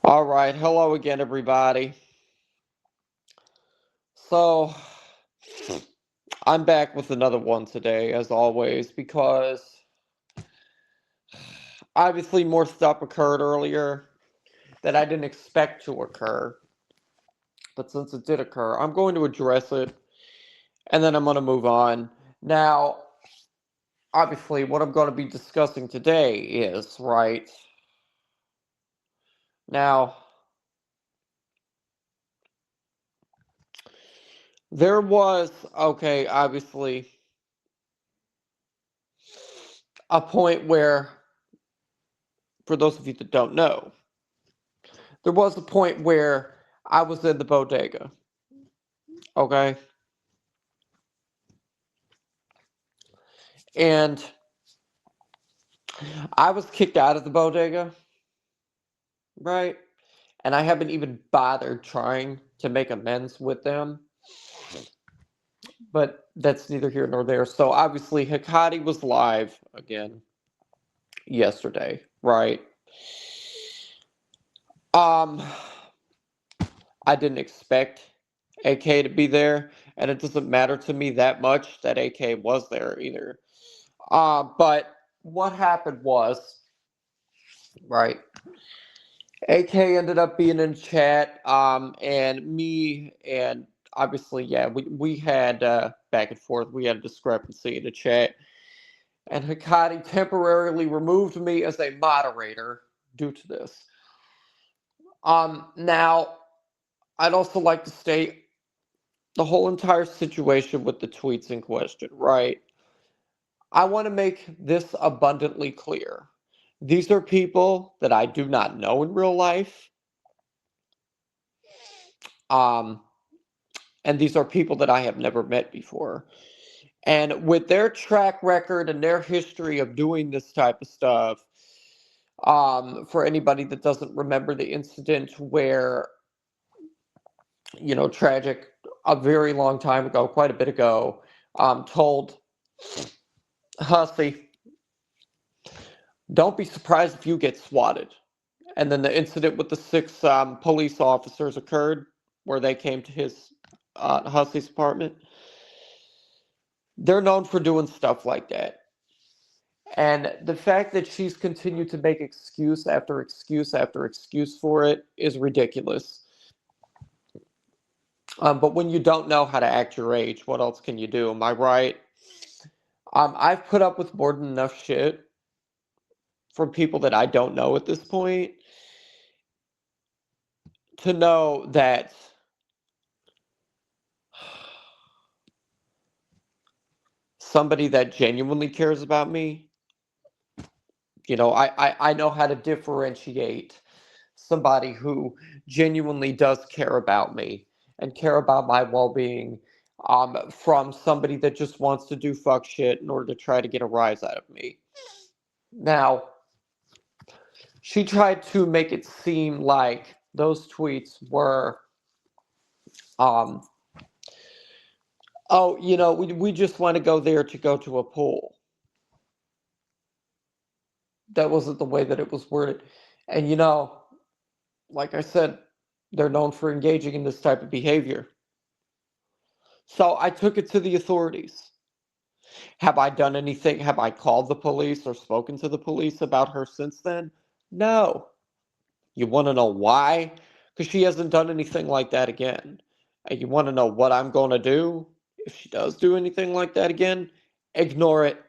All right, hello again, everybody. So, I'm back with another one today, as always, because obviously more stuff occurred earlier that I didn't expect to occur. But since it did occur, I'm going to address it and then I'm going to move on. Now, obviously, what I'm going to be discussing today is, right, now, there was, okay, obviously, a point where, for those of you that don't know, there was a point where I was in the bodega. Okay. And I was kicked out of the bodega, right? And I haven't even bothered trying to make amends with them, but that's neither here nor there. So obviously, Hikati was live again yesterday, right? Um, I didn't expect AK to be there, and it doesn't matter to me that much that AK was there either. But what happened was, right? AK ended up being in chat, and me and obviously, yeah, we had back and forth. We had a discrepancy in the chat, and Hikati temporarily removed me as a moderator due to this. Now I'd also like to state the whole entire situation with the tweets in question, right? I want to make this abundantly clear. These are people that I do not know in real life. Um, and these are people that I have never met before. And with their track record and their history of doing this type of stuff, for anybody that doesn't remember the incident where, tragic, a very long time ago, quite a bit ago, told Hussey, don't be surprised if you get swatted. And then the incident with the six police officers occurred where they came to his Hussey's apartment. They're known for doing stuff like that. And the fact that she's continued to make excuse after excuse after excuse for it is ridiculous. But when you don't know how to act your age, what else can you do? Am I right? I've put up with more than enough shit from people that I don't know at this point to know that somebody that genuinely cares about me, I know how to differentiate somebody who genuinely does care about me and care about my well-being, from somebody that just wants to do fuck shit in order to try to get a rise out of me. Now, she tried to make it seem like those tweets were, um, oh, we just want to go there to go to a pool. That wasn't the way that it was worded. And, like I said, they're known for engaging in this type of behavior. So I took it to the authorities. Have I done anything? Have I called the police or spoken to the police about her since then? No. You want to know why? Because she hasn't done anything like that again. And you want to know what I'm going to do if she does do anything like that again? Ignore it.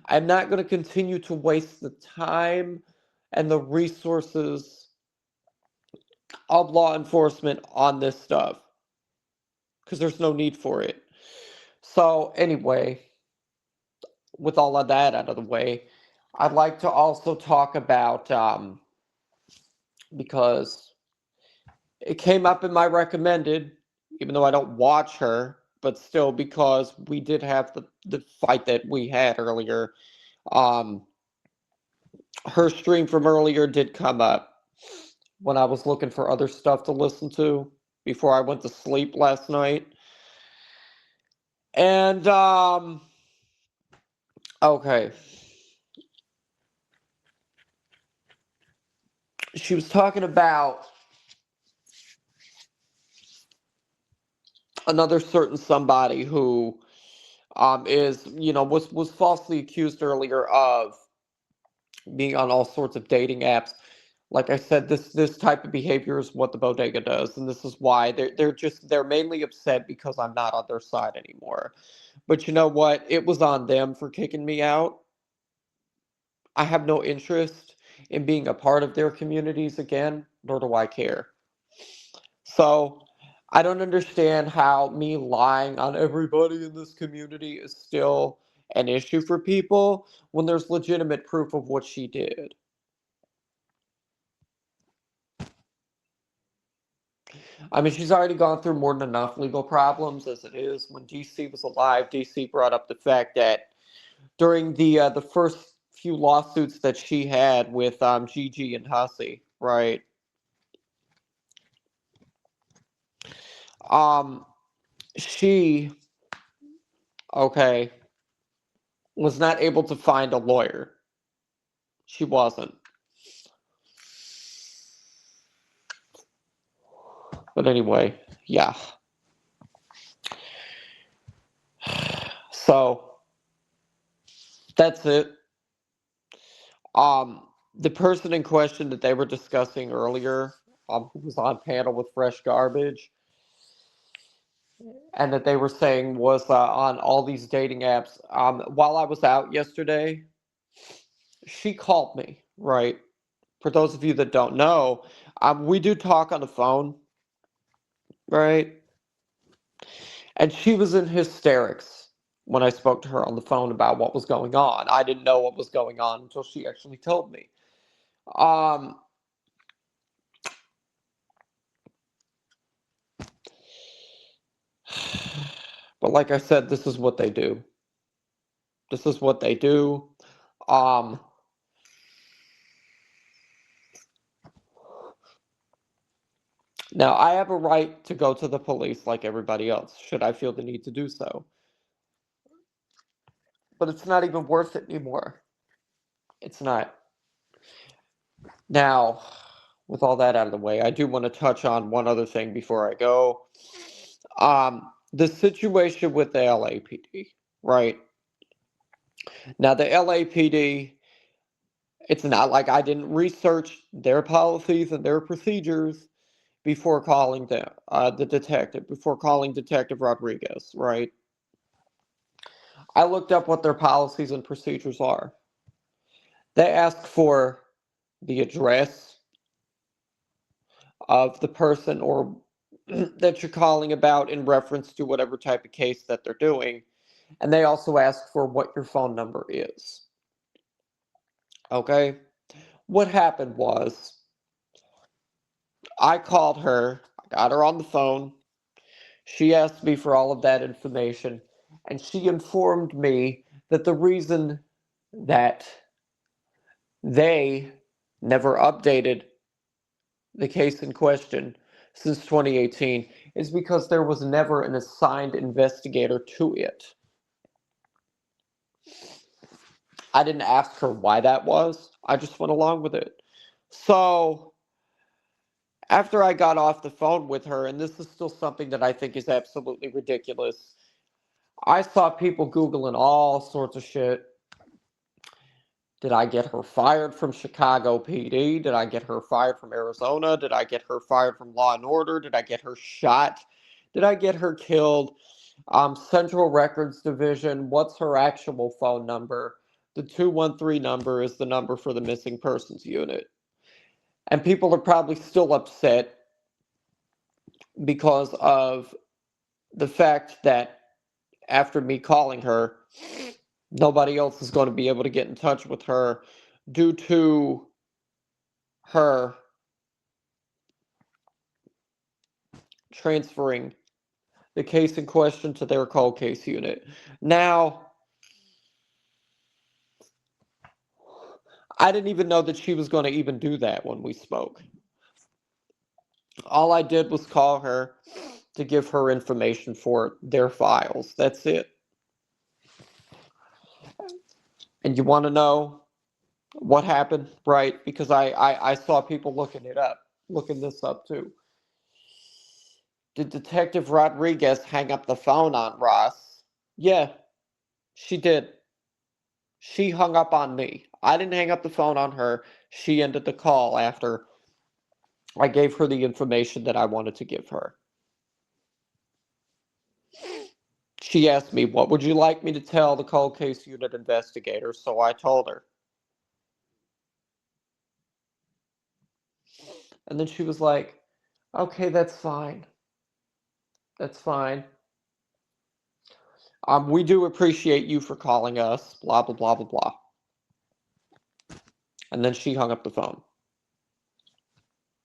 I'm not going to continue to waste the time and the resources of law enforcement on this stuff because there's no need for it. So, anyway, with all of that out of the way, I'd like to also talk about, because it came up in my recommended, even though I don't watch her, but still because we did have the fight that we had earlier. Um, Her stream from earlier did come up when I was looking for other stuff to listen to before I went to sleep last night. And, okay. she was talking about another certain somebody who is, was falsely accused earlier of being on all sorts of dating apps. Like I said, this type of behavior is what the bodega does, and this is why they're mainly upset because I'm not on their side anymore. But you know what? It was on them for kicking me out. I have no interest in being a part of their communities again, nor do I care. So I don't understand how me lying on everybody in this community is still an issue for people when there's legitimate proof of what she did. I mean, she's already gone through more than enough legal problems as it is. When DC was alive, DC brought up the fact that during the first few lawsuits that she had with Gigi and Hussey, right? Um, she okay was not able to find a lawyer. She wasn't. But anyway, yeah. So that's it. The person in question that they were discussing earlier, who was on panel with Fresh Garbage, and that they were saying was on all these dating apps. While I was out yesterday, she called me. Right. For those of you that don't know, we do talk on the phone. Right. And she was in hysterics when I spoke to her on the phone about what was going on. I didn't know what was going on until she actually told me. Um, but like I said, this is what they do. This is what they do. Um, Now, I have a right to go to the police like everybody else, should I feel the need to do so. But it's not even worth it anymore. It's not. Now, with all that out of the way, I do want to touch on one other thing before I go. The situation with the LAPD, right? Now, the LAPD, it's not like I didn't research their policies and their procedures before calling the detective, before calling Detective Rodriguez, right? I looked up what their policies and procedures are. They ask for the address of the person or that you're calling about in reference to whatever type of case that they're doing. And they also ask for what your phone number is. Okay? What happened was I called her, I got her on the phone. She asked me for all of that information, and she informed me that the reason that they never updated the case in question since 2018 is because there was never an assigned investigator to it. I didn't ask her why that was. I just went along with it. So, after I got off the phone with her, and this is still something that I think is absolutely ridiculous, I saw people Googling all sorts of shit. Did I get her fired from Chicago PD? Did I get her fired from Arizona? Did I get her fired from Law and Order? Did I get her shot? Did I get her killed? Central Records Division, what's her actual phone number? The 213 number is the number for the missing persons unit. And people are probably still upset because of the fact that after me calling her, nobody else is going to be able to get in touch with her due to her transferring the case in question to their cold case unit. Now, I didn't even know that she was going to even do that when we spoke. All I did was call her to give her information for their files. That's it. And you want to know What happened, right? Because I saw people looking this up too. Did Detective Rodriguez hang up the phone on Ross? Yeah, she did. She hung up on me. I didn't hang up the phone on her. She ended the call after I gave her the information that I wanted to give her. She asked me, "What would you like me to tell the cold case unit investigator?" So I told her. And then she was like, "Okay, that's fine. That's fine. We do appreciate you for calling us, blah, blah, blah, blah, blah." And then she hung up the phone.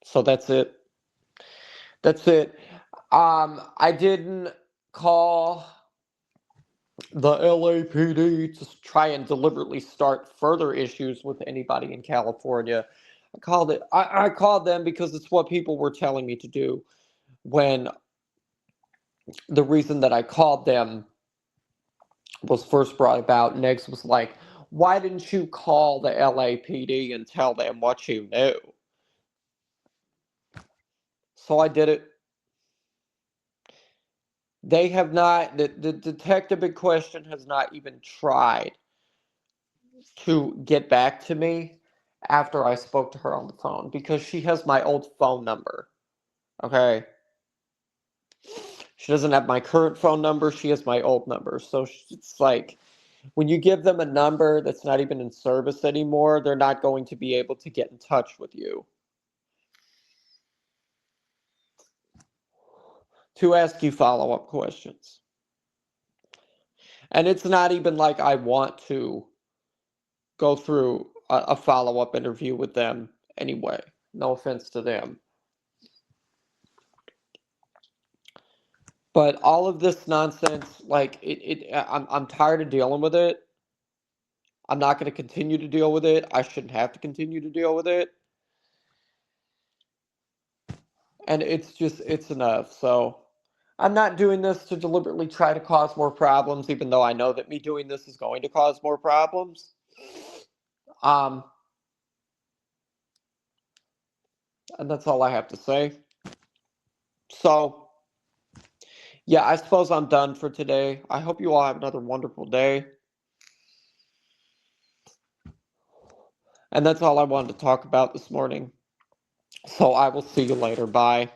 So that's it. That's it. I didn't call the LAPD to try and deliberately start further issues with anybody in California. I called them because it's what people were telling me to do when the reason that I called them was first brought about. Next was like, why didn't you call the LAPD and tell them what you knew? So I did it. They have not, the detective in question has not even tried to get back to me after I spoke to her on the phone because she has my old phone number. Okay. She doesn't have my current phone number. She has my old number. So it's like when you give them a number that's not even in service anymore, they're not going to be able to get in touch with you to ask you follow up questions. And it's not even like I want to go through a follow up interview with them anyway. No offense to them. But all of this nonsense, like I'm tired of dealing with it. I'm not going to continue to deal with it. I shouldn't have to continue to deal with it. And it's enough. So I'm not doing this to deliberately try to cause more problems, even though I know that me doing this is going to cause more problems. Um, and that's all I have to say. So, yeah, I suppose I'm done for today. I hope you all have another wonderful day. And that's all I wanted to talk about this morning. So I will see you later. Bye.